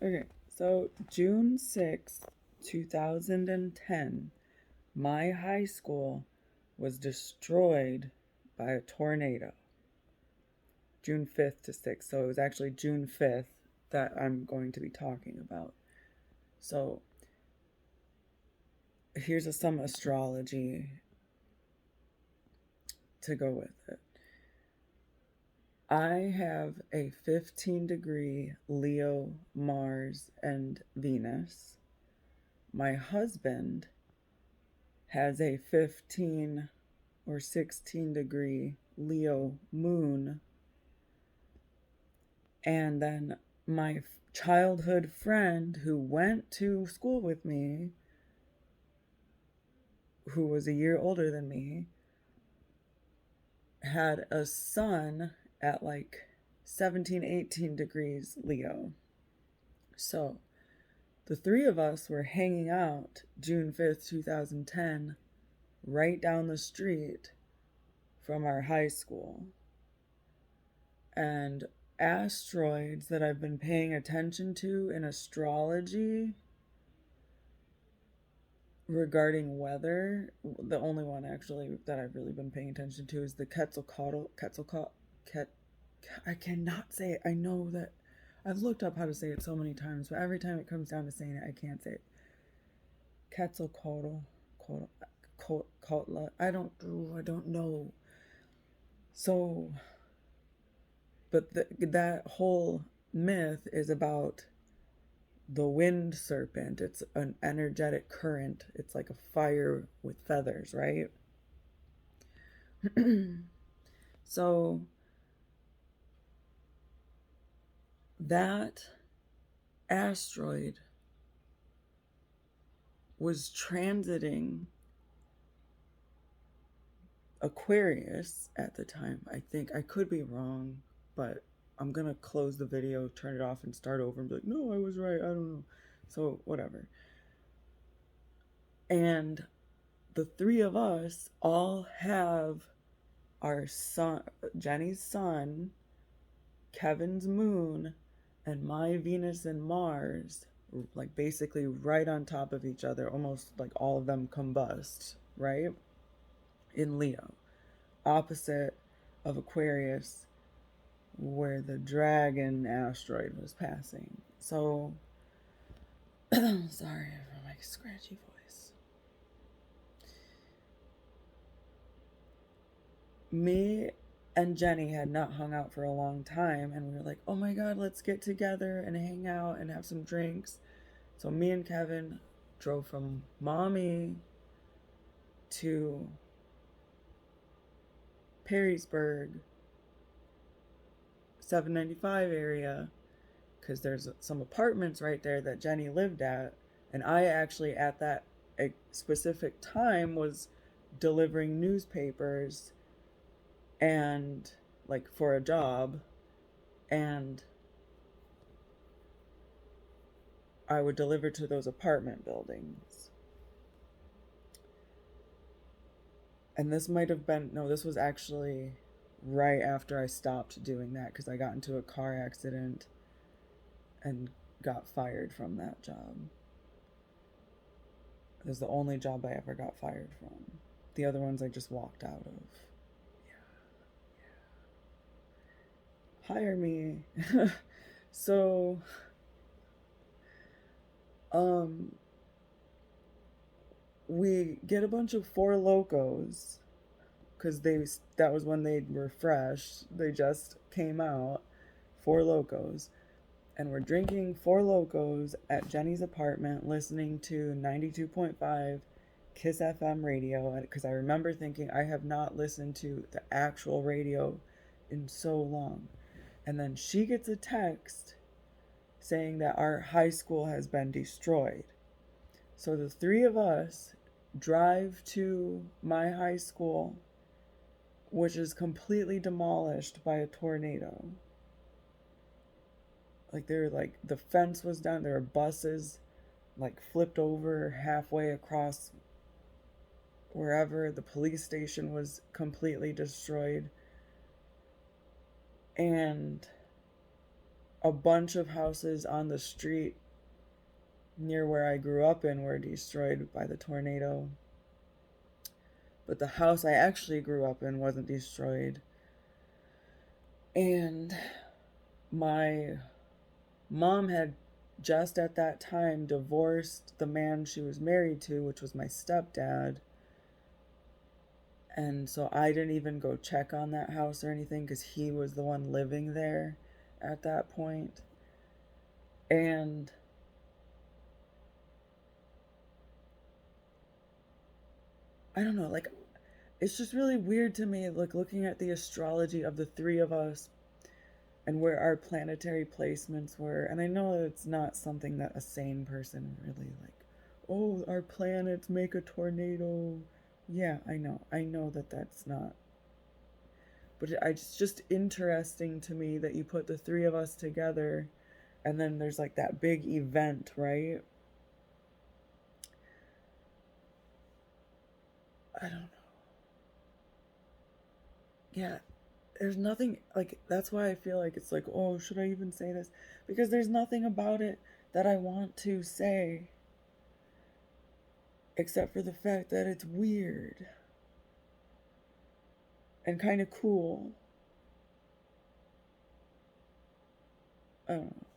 Okay, so June 6th, 2010, my high school was destroyed by a tornado. June 5th to 6th. So it was actually June 5th that I'm going to be talking about. So here's some astrology to go with it. I have a 15-degree Leo, Mars, and Venus. My husband has a 15 or 16-degree Leo moon. And then my childhood friend who went to school with me, who was a year older than me, had a sun at like 17, 18 degrees Leo. So the three of us were hanging out June 5th, 2010, right down the street from our high school. And asteroids that I've been paying attention to in astrology regarding weather, the only one actually that I've really been paying attention to is the I cannot say it. I know that I've looked up how to say it so many times, but every time it comes down to saying it, I can't say it. Quetzalcoatl, I don't know. So, but that whole myth is about the wind serpent. It's an energetic current. It's like a fire with feathers, right? So that asteroid was transiting Aquarius at the time. I think I could be wrong, but I'm gonna close the video, turn it off, and start over and be like, no, I was right. I don't know. So, whatever. And the three of us all have our sun, Jenny's sun, Kevin's moon, and my Venus and Mars, like basically right on top of each other, almost like all of them combust, right? In Leo, opposite of Aquarius, where the dragon asteroid was passing. So, sorry for my scratchy voice. Me and Jenny had not hung out for a long time, and we were like, oh my god, let's get together and hang out and have some drinks. So me and Kevin drove from Mommy to Perrysburg, 795 area, because there's some apartments right there that Jenny lived at. And I actually, at that specific time, was delivering newspapers and like for a job, and I would deliver to those apartment buildings. And this might have been, no, this was actually right after I stopped doing that because I got into a car accident and got fired from that job. It was the only job I ever got fired from. The other ones I just walked out of. Yeah. Hire me. So, we get a bunch of Four Locos because that was when they were fresh. They just came out. Four Locos. And we're drinking Four Locos at Jenny's apartment, listening to 92.5 Kiss FM radio. Because I remember thinking, I have not listened to the actual radio in so long. And then she gets a text saying that our high school has been destroyed. So the three of us drive to my high school, which is completely demolished by a tornado. Like the fence was down, there were buses like flipped over halfway across wherever. The police station was completely destroyed. And a bunch of houses on the street near where I grew up in were destroyed by the tornado. But the house I actually grew up in wasn't destroyed. And my mom had just at that time divorced the man she was married to, which was my stepdad. And so I didn't even go check on that house or anything because he was the one living there at that point. And I don't know, like, it's just really weird to me, like, looking at the astrology of the three of us and where our planetary placements were. And I know it's not something that a sane person really, like, oh, our planets make a tornado. Yeah, I know. I know that that's not. But it's just interesting to me that you put the three of us together and then there's like that big event, right? I don't know. Yeah, there's nothing like that's why I feel like it's like, oh, should I even say this? Because there's nothing about it that I want to say except for the fact that it's weird and kind of cool. I don't know.